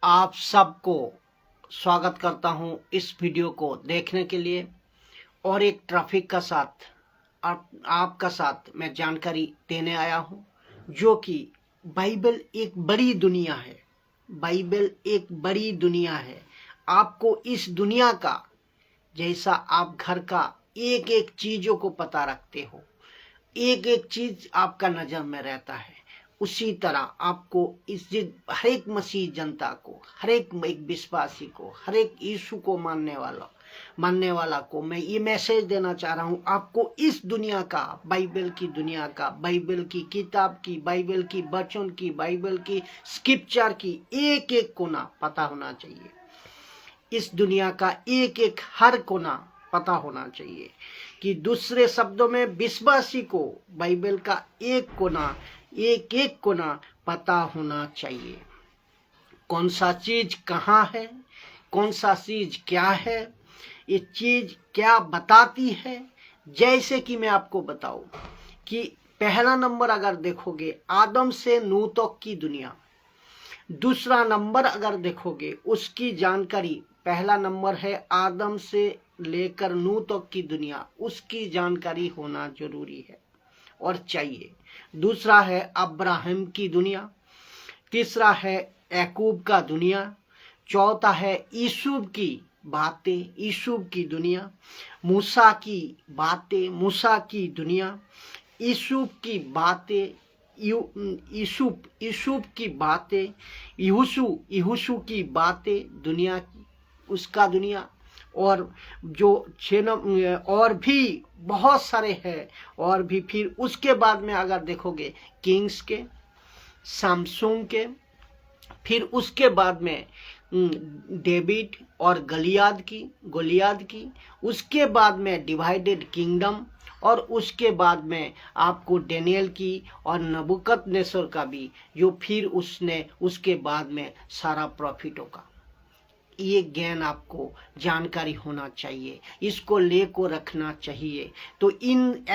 आप सबको स्वागत करता हूं इस वीडियो को देखने के लिए। और एक ट्रैफिक का साथ आपका साथ मैं जानकारी देने आया हूं, जो कि बाइबल एक बड़ी दुनिया है। बाइबल एक बड़ी दुनिया है। आपको इस दुनिया का, जैसा आप घर का एक एक चीजों को पता रखते हो, एक एक चीज आपका नजर में रहता है, उसी तरह आपको हर एक मसीह जनता को, हर एक विश्वासी को, हर एक यीशु को मानने वाला को मैं ये मैसेज देना चाह रहा हूं। आपको इस दुनिया का, बाइबल की दुनिया का, बाइबल की किताब की, बाइबल की वचन की, बाइबल की स्क्रिप्चर की एक एक कोना पता होना चाहिए। इस दुनिया का एक एक हर कोना पता होना चाहिए। कि दूसरे शब्दों में विश्वासी को बाइबल का एक एक कोना पता होना चाहिए। कौन सा चीज कहाँ है, कौन सा चीज क्या है, ये चीज क्या बताती है। जैसे कि मैं आपको बताऊं कि पहला नंबर अगर देखोगे आदम से नूह तक की दुनिया, दूसरा नंबर अगर देखोगे उसकी जानकारी, पहला नंबर है आदम से लेकर नूह तक की दुनिया, उसकी जानकारी होना जरूरी है और चाहिए। दूसरा है अब्राहम की दुनिया, तीसरा है याकूब का दुनिया, चौथा है यूसुफ की बातें, यूसुफ की दुनिया, मूसा की बातें, मूसा की दुनिया, यूसुफ की बातें, यूसुफ की बातें, यहोशू की बातें, दुनिया उसका दुनिया। और जो और भी बहुत सारे हैं। और भी फिर उसके बाद में अगर देखोगे किंग्स के, सामसून के, फिर उसके बाद में डेविड और गोलियत की, उसके बाद में डिवाइडेड किंगडम, और उसके बाद में आपको डेनियल की और नबूकदनेस्सर का भी, जो फिर उसने उसके बाद में सारा प्रॉफिटों का। ये ज्ञान आपको जानकारी होना चाहिए, इसको लेको रखना चाहिए। तो इन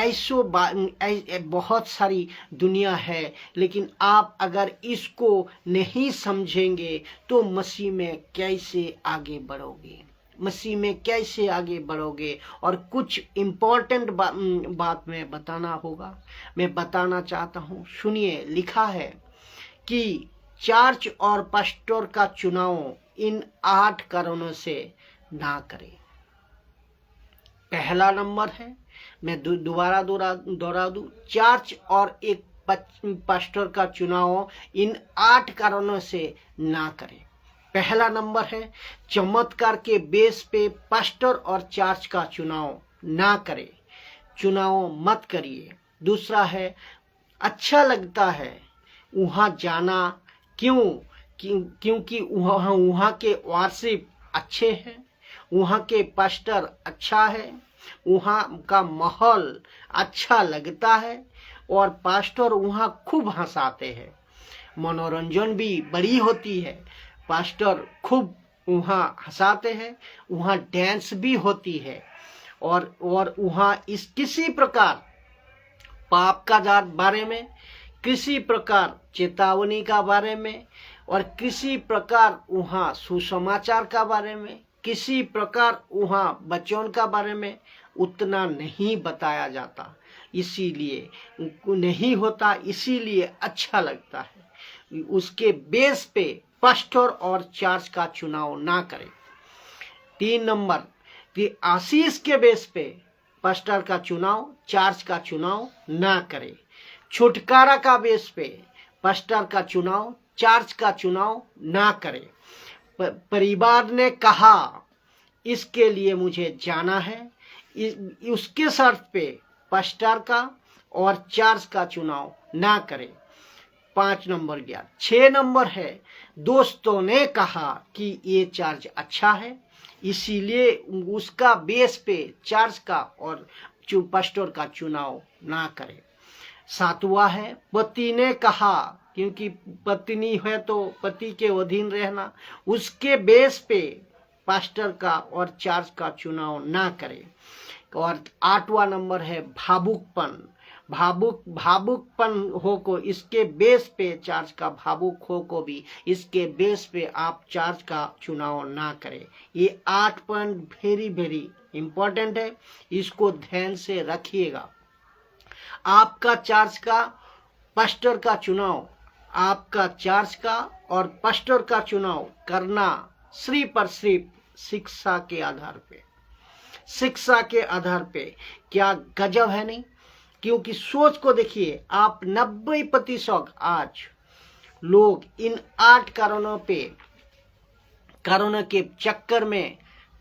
बहुत सारी दुनिया है, लेकिन आप अगर इसको नहीं समझेंगे तो मसीह में कैसे आगे बढ़ोगे, मसीह में कैसे आगे बढ़ोगे। और कुछ इम्पोर्टेंट बात मैं बताना चाहता हूँ। सुनिए, लिखा है कि चर्च और पास्टर का चुनाव इन 8 कारणों से ना करें। पहला नंबर है, मैं दोबारा दोहरा दूं, चर्च और एक पास्टर का चुनाव इन 8 कारणों से ना करें। पहला नंबर है, चमत्कार के बेस पे पास्टर और चर्च का चुनाव ना करें, चुनाव मत करिए। दूसरा है, अच्छा लगता है वहां जाना, क्योंकि वहाँ के वर्शिप अच्छे हैं, वहाँ के पास्टर अच्छा है, वहाँ का माहौल अच्छा लगता है, और पास्टर वहाँ खूब हंसाते हैं, मनोरंजन भी बड़ी होती है, पास्टर खूब वहाँ हंसाते हैं, वहाँ डांस भी होती है, और वहाँ इस किसी प्रकार पाप का बारे में, किसी प्रकार चेतावनी का बारे में, और किसी प्रकार वहाँ सुसमाचार का बारे में, किसी प्रकार वहाँ वचन का बारे में उतना नहीं बताया जाता, इसीलिए नहीं होता, इसीलिए अच्छा लगता है। उसके बेस पे पास्टर और चर्च का चुनाव ना करें। 3 नंबर, कि आशीष के बेस पे पास्टर का चुनाव, चर्च का चुनाव ना करें। छुटकारा का बेस पे पास्टर का चुनाव, चर्च का चुनाव ना करें। परिवार ने कहा इसके लिए मुझे जाना है, उसके शर्त पे पास्टर का और चर्च का चुनाव ना करें। 5 नंबर गया। 6 नंबर है, दोस्तों ने कहा कि ये चर्च अच्छा है, इसीलिए उसका बेस पे चर्च का और पास्टर का चुनाव ना करें। 7वां है, पति ने कहा, क्योंकि पत्नी है तो पति के अधीन रहना, उसके बेस पे पास्टर का और चर्च का चुनाव ना करें। और 8वां नंबर है भावुकपन, भावुकपन हो को इसके बेस पे चार्ज का भावुक हो को भी इसके बेस पे आप चार्ज का चुनाव ना करें। ये 8 पॉइंट वेरी वेरी इंपॉर्टेंट है, इसको ध्यान से रखिएगा। आपका चार्ज का पास्टर का चुनाव, आपका चार्ज का और पास्टर का चुनाव करना सिर्फ और सिर्फ शिक्षा के आधार पे, शिक्षा के आधार पे। क्या गजब है नहीं? क्योंकि सोच को देखिए आप, 90% आज लोग इन 8 कारणों के चक्कर में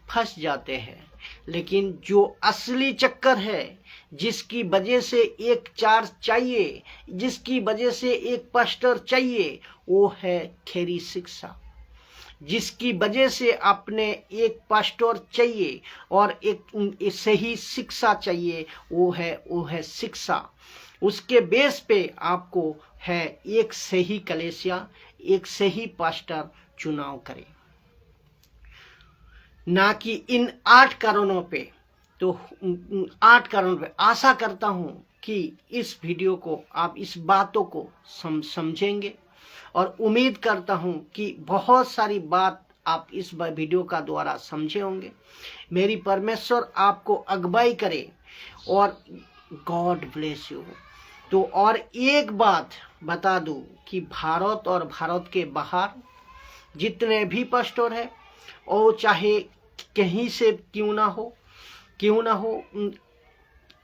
फंस जाते हैं। लेकिन जो असली चक्कर है, जिसकी वजह से एक चार्ज चाहिए, जिसकी वजह से एक पास्टर चाहिए, वो है खरी शिक्षा। जिसकी वजह से अपने एक पास्टर चाहिए और एक सही शिक्षा चाहिए, वो है शिक्षा। उसके बेस पे आपको है एक सही कलीसिया, एक सही पास्टर चुनाव करें, ना कि इन 8 कारणों पे। तो 8 कारणों पे आशा करता हूं कि इस वीडियो को आप इस बातों को समझेंगे और उम्मीद करता हूं कि बहुत सारी बात आप इस वीडियो का द्वारा समझे होंगे। मेरी परमेश्वर आपको अगुवाई करे और गॉड ब्लेस यू। तो और एक बात बता दूं कि भारत और भारत के बाहर जितने भी पास्टर है, और चाहे कहीं से क्यों ना हो,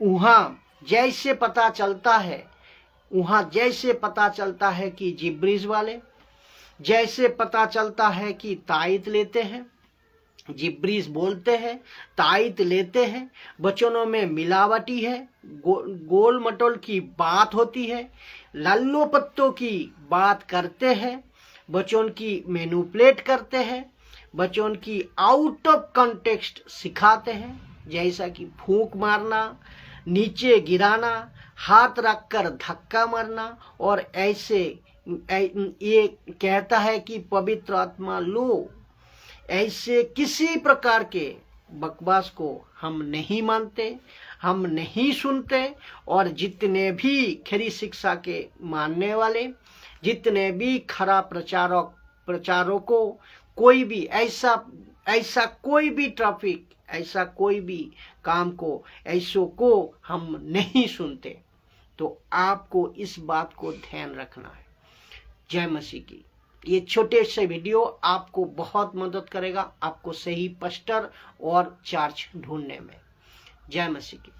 वहाँ जैसे पता चलता है कि जिब्रीज वाले, जैसे पता चलता है कि तायत लेते हैं, जिब्रीज बोलते हैं, तायत लेते हैं, वचनों में मिलावटी है, गोल मटोल की बात होती है, लल्लो पत्तों की बात करते हैं, वचन की मैनिपुलेट करते हैं, वचन की आउट ऑफ कॉन्टेक्स्ट सिखाते हैं, जैसा कि फूंक मारना, नीचे गिराना, हाथ रखकर धक्का मारना, और ऐसे ये कहता है कि पवित्र आत्मा लो। ऐसे किसी प्रकार के बकवास को हम नहीं मानते, हम नहीं सुनते। और जितने भी खरी शिक्षा के मानने वाले, जितने भी खरा प्रचारकों, कोई भी ऐसा कोई भी ट्रैफिक, ऐसा कोई भी काम को, ऐसों को हम नहीं सुनते। तो आपको इस बात को ध्यान रखना है। जय मसीह की। ये छोटे से वीडियो आपको बहुत मदद करेगा, आपको सही पास्टर और चार्ज ढूंढने में। जय मसीह की।